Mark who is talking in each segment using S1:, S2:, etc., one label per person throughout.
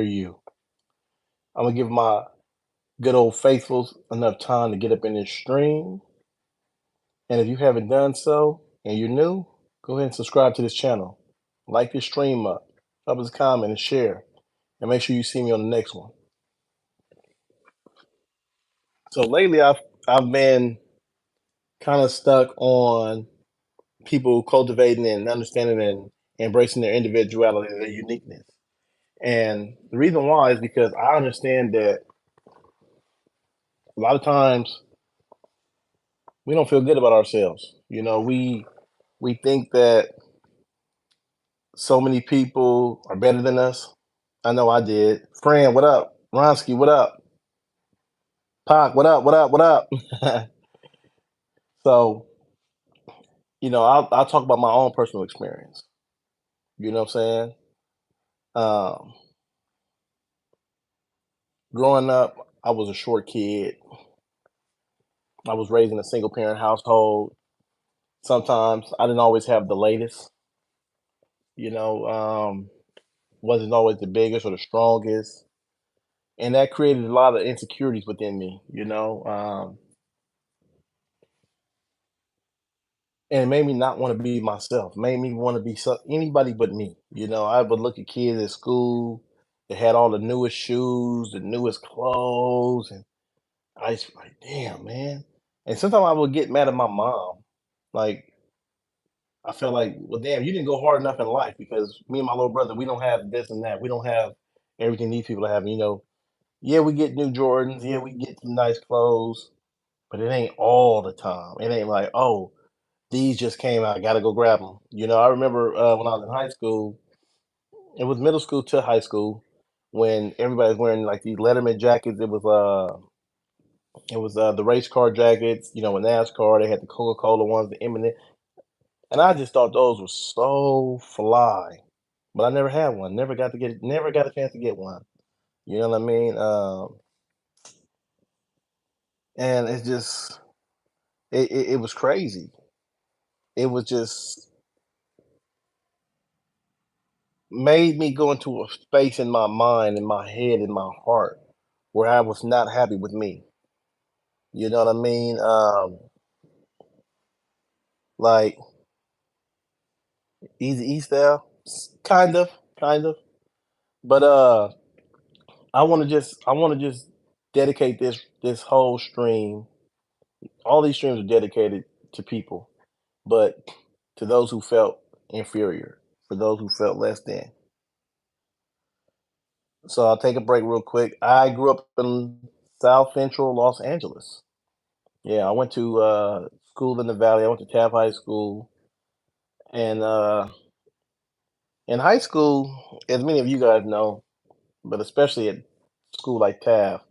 S1: you. I'm gonna give my good old faithfuls enough time to get up in this stream. And if you haven't done so and you're new, go ahead and subscribe to this channel. Like this stream up, drop us a comment and share. And make sure you see me on the next one. So lately I've been kind of stuck on people cultivating and understanding and embracing their individuality and their uniqueness. And the reason why is because I understand that a lot of times we don't feel good about ourselves. We think that so many people are better than us. I know I did. Fran, what up? Ronsky, what up? Pac, what up? What up? What up? So, I'll talk about my own personal experience. You know what I'm saying? Um, Growing up, I was a short kid. I was raised in a single parent household. Sometimes I didn't always have the latest, you know, wasn't always the biggest or the strongest. And that created a lot of insecurities within me. And it made me not want to be myself, made me want to be anybody but me. I would look at kids at school that had all the newest shoes, the newest clothes, and I just be like, damn, man. And sometimes I would get mad at my mom. Like, I felt like, well, damn, you didn't go hard enough in life because me and my little brother, we don't have this and that. We don't have everything these people have. Yeah, we get new Jordans. Yeah, we get some nice clothes, but it ain't all the time. It ain't like, oh, these just came out. I got to go grab them. I remember when I was in high school, it was middle school to high school when everybody's wearing like these Letterman jackets. It was the race car jackets, with NASCAR. They had the Coca Cola ones, the M&M, and I just thought those were so fly. But I never had one. Never got a chance to get one. You know what I mean? And it's just it was crazy. It was just made me go into a space in my mind, in my head, in my heart, where I was not happy with me. You know what I mean? Like easy E style, kind of. But I want to just dedicate this whole stream. All these streams are dedicated to people, but to those who felt inferior, for those who felt less than. So I'll take a break real quick. I grew up in South Central Los Angeles. Yeah, I went to school in the Valley. I went to Taft High School, and in high school, as many of you guys know, but especially at school like Taft,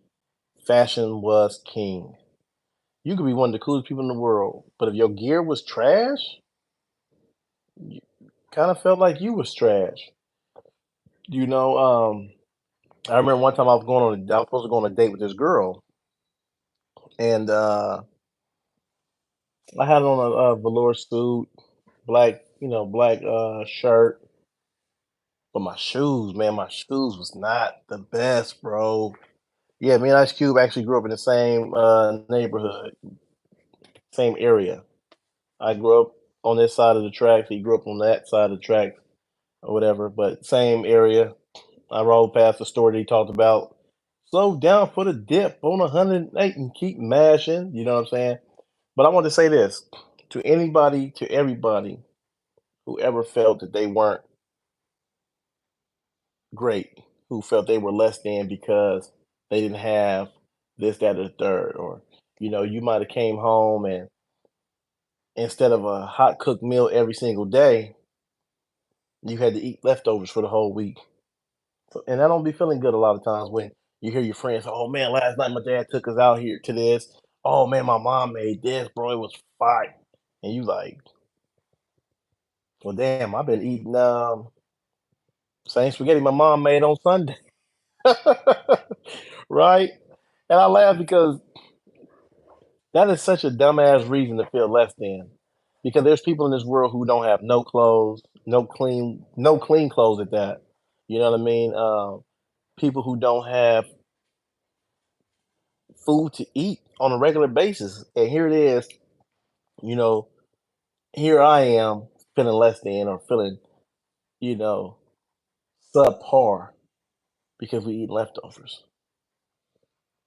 S1: fashion was king. You could be one of the coolest people in the world, but if your gear was trash, you kind of felt like you was trash. You know, I remember one time I was supposed to go on a date with this girl, and I had on a velour suit, black shirt, but my shoes, man, my shoes was not the best, bro. Yeah, me and Ice Cube actually grew up in the same neighborhood, same area. I grew up on this side of the tracks. He grew up on that side of the tracks, or whatever, but same area. I rolled past the store that he talked about. Slow down for the dip on 108 and keep mashing. You know what I'm saying? But I want to say this to anybody, to everybody who ever felt that they weren't great, who felt they were less than because they didn't have this, that, or the third, or you might have came home and instead of a hot cooked meal every single day, you had to eat leftovers for the whole week. And I don't be feeling good a lot of times when you hear your friends, "Oh man, last night my dad took us out here to this. Oh man, my mom made this, bro. It was fire." And you like, well, damn, I've been eating same spaghetti my mom made on Sunday, right? And I laugh because that is such a dumbass reason to feel less than. Because there's people in this world who don't have no clothes, no clean clothes at that. You know what I mean? people who don't have food to eat on a regular basis. And here it is, you know, here I am feeling less than or feeling, you know, subpar because we eat leftovers.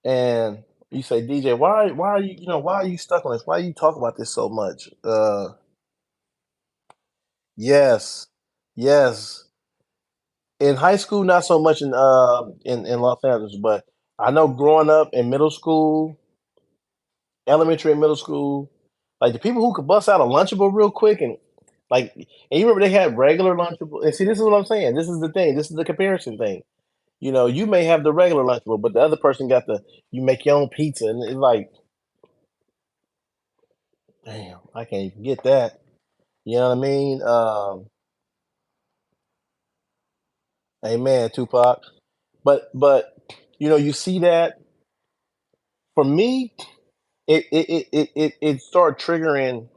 S1: And you say, DJ, why are you, why are you stuck on this? Why you talk about this so much? Yes, yes. In high school, not so much in Los Angeles, but I know growing up in middle school, elementary and middle school, like the people who could bust out a Lunchable real quick and you remember they had regular Lunchable. And see, this is what I'm saying. This is the thing. This is the comparison thing. You may have the regular Lunchable, but the other person got you make your own pizza, and it's like, damn, I can't even get that. You know what I mean? Amen, Tupac. But you see that for me, it started triggering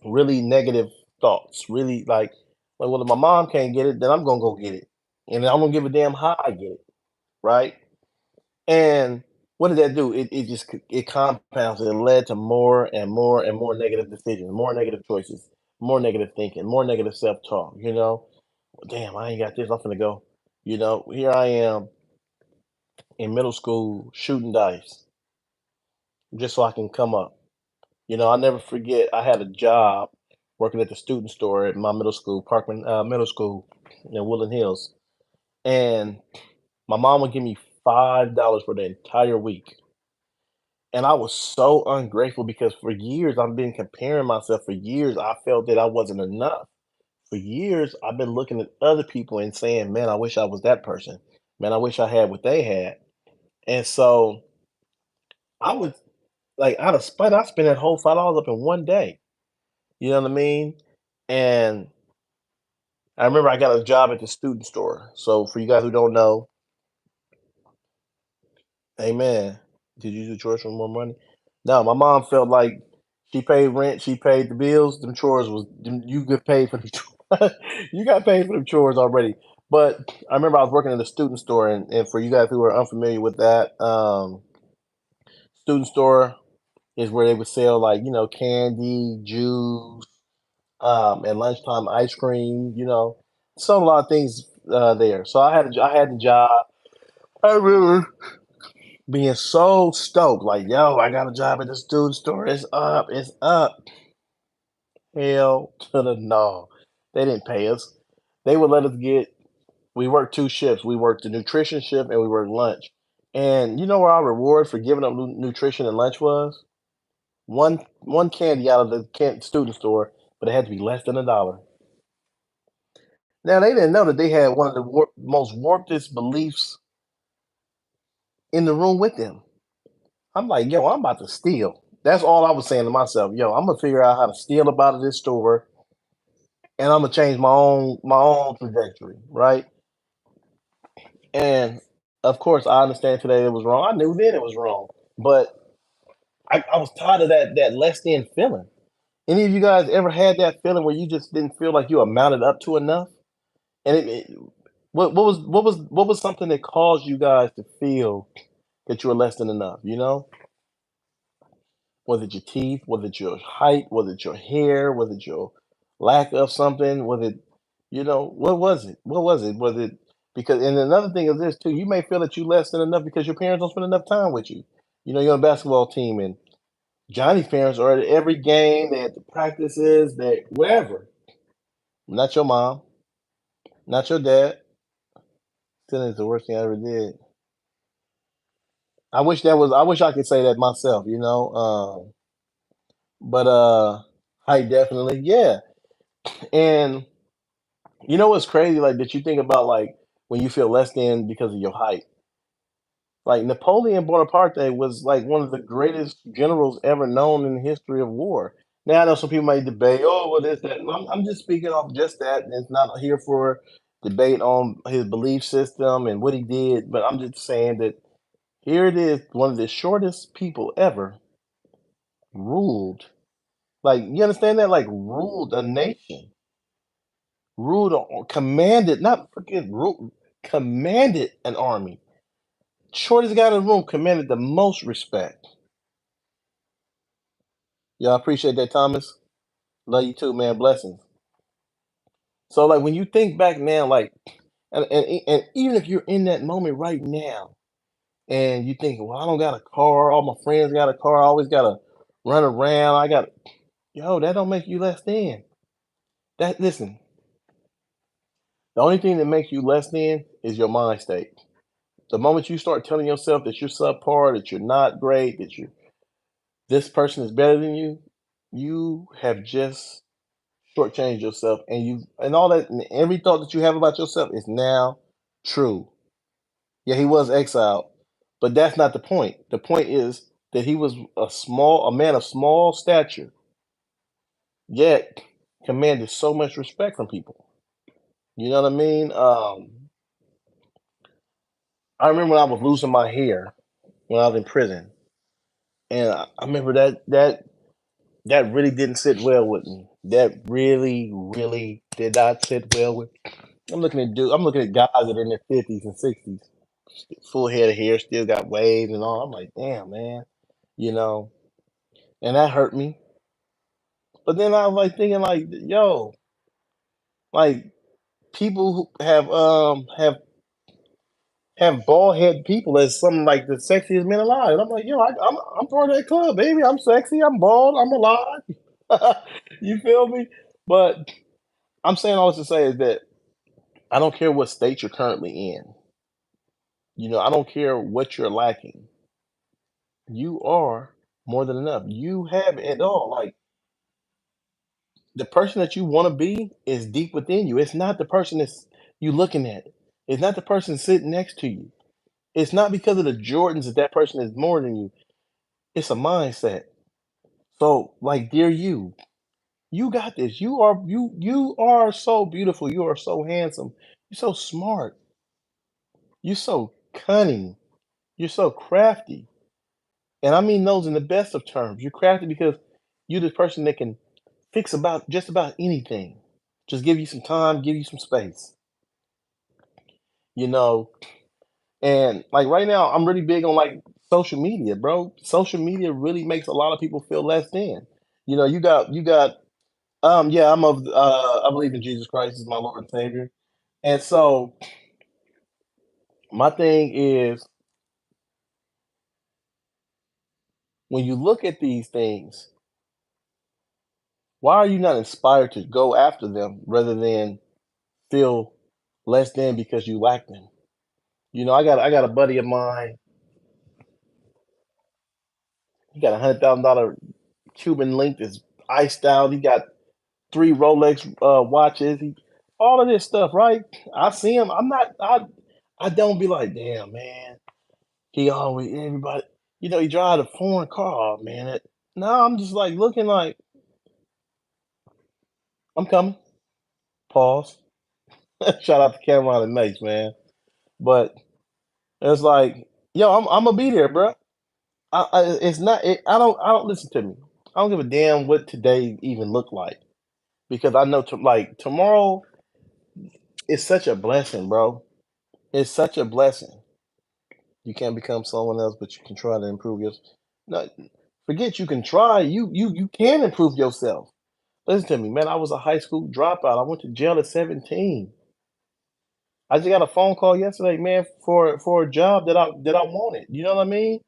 S1: really negative thoughts. Really like, well, if my mom can't get it, then I'm gonna go get it, and I'm gonna give a damn how I get it, right? And what did that do? It compounds. It led to more and more and more negative decisions, more negative choices, more negative thinking, more negative self talk. Damn, I ain't got this. I'm finna go. Here I am in middle school shooting dice just so I can come up. I'll never forget. I had a job working at the student store at my middle school, Parkman Middle School in Woodland Hills, and my mom would give me $5 for the entire week. And I was so ungrateful because for years I've been comparing myself. For years I felt that I wasn't enough. For years I've been looking at other people and saying, "Man, I wish I was that person. Man, I wish I had what they had." And so I was like, out of spite, I spent that whole $5 up in one day. You know what I mean? And I remember I got a job at the student store. So for you guys who don't know, amen. Did you do chores for more money? No, my mom felt like she paid rent, she paid the bills. Them chores you get paid for the you got paid for them chores already. But I remember I was working in the student store, and for you guys who are unfamiliar with that, student store is where they would sell like candy, juice, and lunchtime ice cream. So a lot of things there. So I had the job. I remember being so stoked, like, yo, I got a job at the student store. It's up, it's up. Hell to the no. They didn't pay us. They would let us we worked two shifts. We worked the nutrition shift and we worked lunch. And you know where our reward for giving up nutrition and lunch was? One candy out of the student store, but it had to be less than $1. Now they didn't know that they had one of the most warpedest beliefs in the room with them. I'm like, yo, I'm about to steal. That's all I was saying to myself. Yo, I'm gonna figure out how to steal up out of this store, and I'm gonna change my own trajectory, right? And of course, I understand today it was wrong. I knew then it was wrong, but I was tired of that less than feeling. Any of you guys ever had that feeling where you just didn't feel like you amounted up to enough? And what was something that caused you guys to feel that you were less than enough? Was it your teeth? Was it your height? Was it your hair? Was it your lack of something? Was it, what was it? What was it? Was it because, and another thing is this too, you may feel that you less than enough because your parents don't spend enough time with you. You're on a basketball team and Johnny's parents are at every game, they're at the practices, they're wherever. Not your mom, not your dad. Still is the worst thing I ever did. I wish I could say that myself, but height definitely, yeah. And what's crazy? Like, that you think about like when you feel less than because of your height. Like Napoleon Bonaparte was like one of the greatest generals ever known in the history of war. Now I know some people might debate, oh, well, this, that. I'm just speaking off just that. And it's not here for debate on his belief system and what he did, but I'm just saying that here it is, one of the shortest people ever ruled. Like, you understand that? Like, ruled a nation, ruled, commanded, not forget, ruled. commanded an army. Shortest guy in the room commanded the most respect. Y'all appreciate that, Thomas. Love you too, man. Blessings. So, like, when you think back now, like, and even if you're in that moment right now, and you think, well, I don't got a car, all my friends got a car, I always gotta run around. I got, yo, that don't make you less than. That listen, the only thing that makes you less than is your mind state. The moment you start telling yourself that you're subpar, that you're not great, that you this person is better than you have just shortchanged yourself, and you and all that, and every thought that you have about yourself is now true. Yeah, he was exiled, but that's not the point. The point is that he was a man of small stature, yet commanded so much respect from people. You know what I mean? I remember when I was losing my hair when I was in prison, and I remember that really didn't sit well with me. That really, really did not sit well with. I'm looking at guys that are in their 50s and 60s, full head of hair, still got waves and all. I'm like, damn, man, you know, and that hurt me. But then I was like thinking, like, yo, like people who have bald head people as something like the sexiest men alive. And I'm like, yo, I'm part of that club, baby. I'm sexy. I'm bald. I'm alive. You feel me? But I'm saying all this to say is that I don't care what state you're currently in. You know, I don't care what you're lacking. You are more than enough. You have it all. Like the person that you want to be is deep within you. It's not the person that's you looking at. It's not the person sitting next to you. It's not because of the Jordans that that person is more than you. It's a mindset. So, like, dear you got this. You are so beautiful. You are so handsome. You're so smart. You're so cunning. You're so crafty. And I mean those in the best of terms. You're crafty because you're the person that can fix about just about anything. Just give you some time, give you some space. You know, and like right now, I'm really big on like social media, bro. Social media really makes a lot of people feel less than. You know, you got yeah, I believe in Jesus Christ as my Lord and Savior. And so my thing is when you look at these things, why are you not inspired to go after them rather than feel less than because you lack them? You know, I got a buddy of mine, he got $100,000 Cuban link that's iced out. He got 3 Rolex watches, all of this stuff, right? I see him. I don't be like, damn man. He always everybody, you know, he drive a foreign car, oh, man. No, I'm just like looking like I'm coming. Pause. Shout out to Cameron and Mace, man. But it's like, yo, I'm gonna be there, bro. It's not. I don't listen to me. I don't give a damn what today even look like because I know like tomorrow is such a blessing, bro. It's such a blessing. You can't become someone else, but you can try to improve yourself. No, forget you can try. You can improve yourself. Listen to me, man. I was a high school dropout. I went to jail at 17. I just got a phone call yesterday, man, for a job that I wanted. You know what I mean?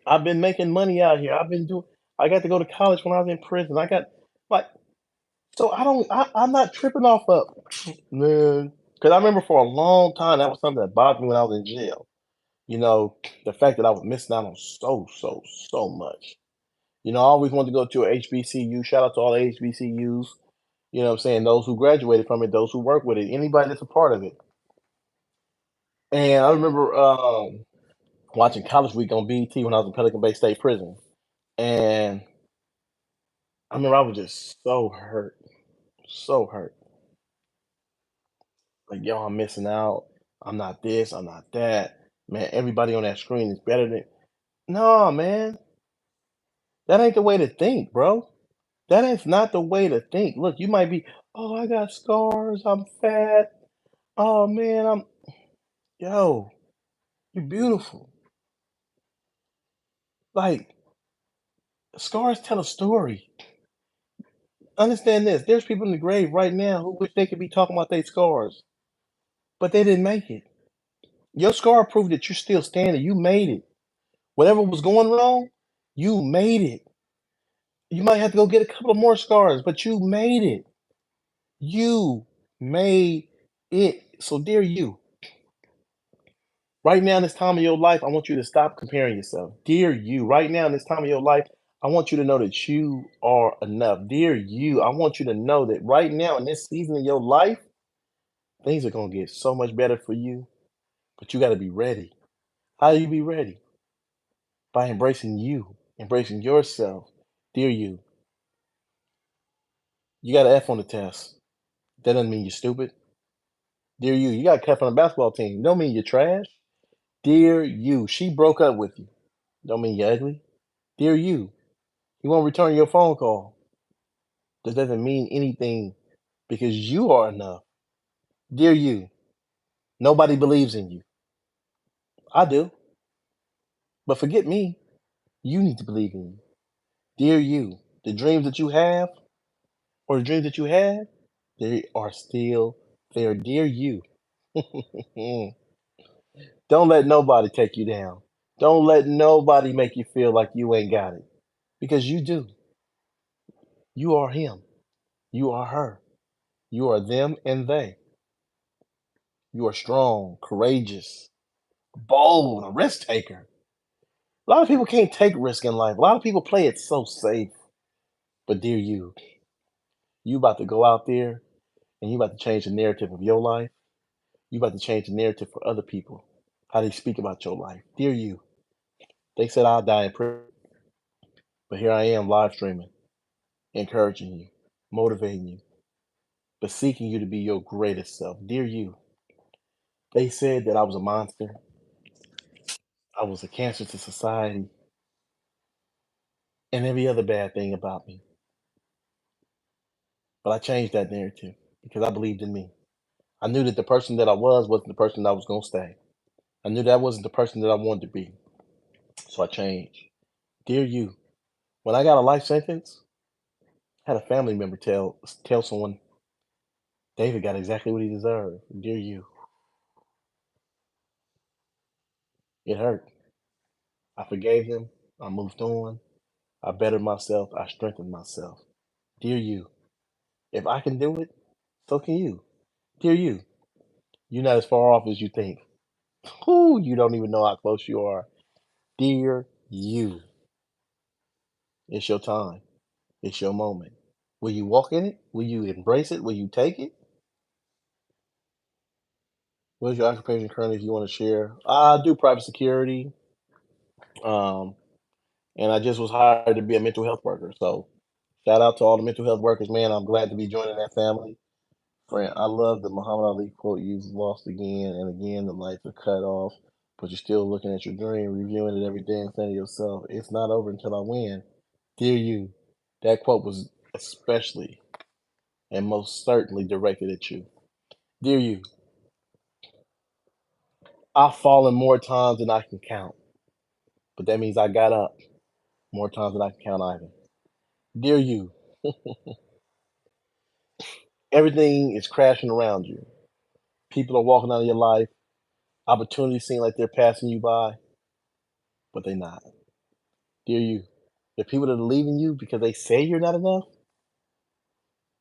S1: I've been making money out here. I've been doing. I got to go to college when I was in prison. I got like so I don't. I'm not tripping off of man because I remember for a long time that was something that bothered me when I was in jail. You know, the fact that I was missing out on so much. You know, I always wanted to go to a HBCU. Shout out to all the HBCUs. You know what I'm saying? Those who graduated from it, those who work with it, anybody that's a part of it. And I remember watching College Week on BET when I was in Pelican Bay State Prison. And I remember I was just so hurt, so hurt. Like, yo, I'm missing out. I'm not this, I'm not that. Man, everybody on that screen is better than. No, man, that ain't the way to think, bro. That is not the way to think. Look, you might be, oh, I got scars, I'm fat, Oh man, yo, you're beautiful. Like scars tell a story. Understand this. There's people in the grave right now who wish they could be talking about their scars, but they didn't make it. Your scar proved that you're still standing. You made it. Whatever was going wrong, you made it. You might have to go get a couple of more scars, but you made it. You made it. So, dear you, right now in this time of your life, I want you to stop comparing yourself. Dear you, right now in this time of your life, I want you to know that you are enough. Dear you, I want you to know that right now in this season of your life, things are going to get so much better for you, but you got to be ready. How do you be ready? By embracing you, embracing yourself. Dear you, you got an F on the test. That doesn't mean you're stupid. Dear you got cut from the basketball team. Don't mean you're trash. Dear you, she broke up with you. Don't mean you're ugly. Dear you won't return your phone call. That doesn't mean anything because you are enough. Dear you, nobody believes in you. I do, but forget me. You need to believe in you. Dear you, the dreams that you have or the dreams that you had, they are still there. Dear you, don't let nobody take you down. Don't let nobody make you feel like you ain't got it because you do. You are him. You are her. You are them and they. You are strong, courageous, bold, a risk taker. A lot of people can't take risk in life. A lot of people play it so safe. But dear you about to go out there and you about to change the narrative of your life. You about to change the narrative for other people, how they speak about your life. Dear you, they said I'll die in prison, but here I am live streaming, encouraging you, motivating you, but seeking you to be your greatest self. Dear you, they said that I was a monster. I was a cancer to society and every other bad thing about me. But I changed that narrative because I believed in me. I knew that the person that I was wasn't the person that I was going to stay. I knew that wasn't the person that I wanted to be. So I changed. Dear you, when I got a life sentence, I had a family member tell someone David got exactly what he deserved. Dear you, it hurt. I forgave him. I moved on. I bettered myself. I strengthened myself. Dear you, if I can do it, so can you. Dear you, you're not as far off as you think. Whoo, you don't even know how close you are. Dear you, it's your time. It's your moment. Will you walk in it? Will you embrace it? Will you take it? What is your occupation currently if you want to share? I do private security. Um, and I just was hired to be a mental health worker. So shout out to all the mental health workers, man. I'm glad to be joining that family. Friend, I love the Muhammad Ali quote, you've lost again and again, the lights are cut off, but you're still looking at your dream, reviewing it every day and saying to yourself, it's not over until I win. Dear you, that quote was especially and most certainly directed at you. Dear you, I've fallen more times than I can count, but that means I got up more times than I can count either. Dear you, everything is crashing around you. People are walking out of your life. Opportunities seem like they're passing you by, but they're not. Dear you, the people that are leaving you because they say you're not enough,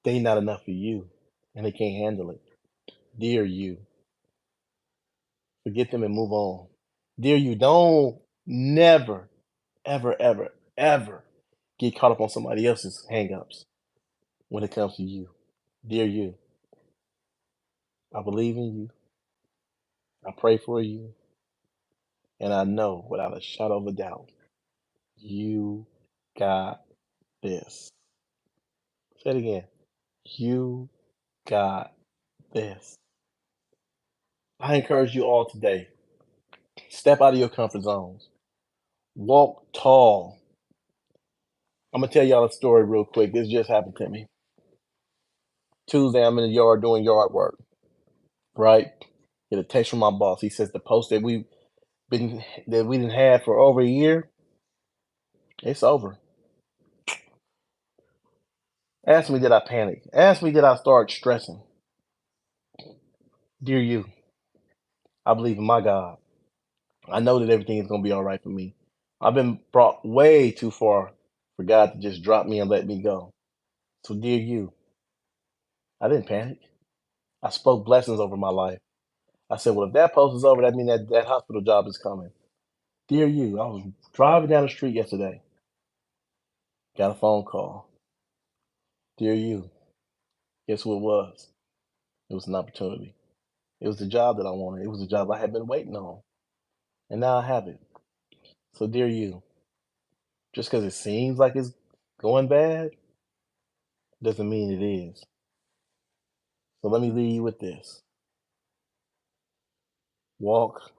S1: they not enough for you, and they can't handle it. Dear you, forget them and move on. Dear you, don't never, ever, ever, ever get caught up on somebody else's hangups when it comes to you. Dear you, I believe in you. I pray for you, and I know without a shadow of a doubt, you got this. Say it again. You got this. I encourage you all today. Step out of your comfort zones. Walk tall. I'm gonna tell y'all a story real quick. This just happened to me. Tuesday, I'm in the yard doing yard work. right? Get a text from my boss. He says the post been that we didn't have for over a year, it's over. Ask me did I panic? Ask me did I start stressing? Dear you, I believe in my God. I know that everything is gonna be all right for me. I've been brought way too far for God to just drop me and let me go. So dear you, I didn't panic. I spoke blessings over my life. I said, well, if that post is over, that means that hospital job is coming. Dear you, I was driving down the street yesterday, got a phone call. Dear you, guess who it was? It was an opportunity. It was the job that I wanted. It was the job I had been waiting on. And now I have it. So, dear you, just because it seems like it's going bad doesn't mean it is. So, let me leave you with this: walk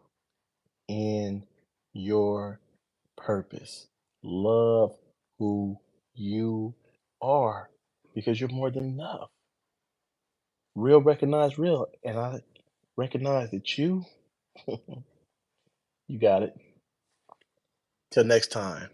S1: in your purpose, love who you are because you're more than enough. Real recognize real. And I recognize that you got it. Till next time.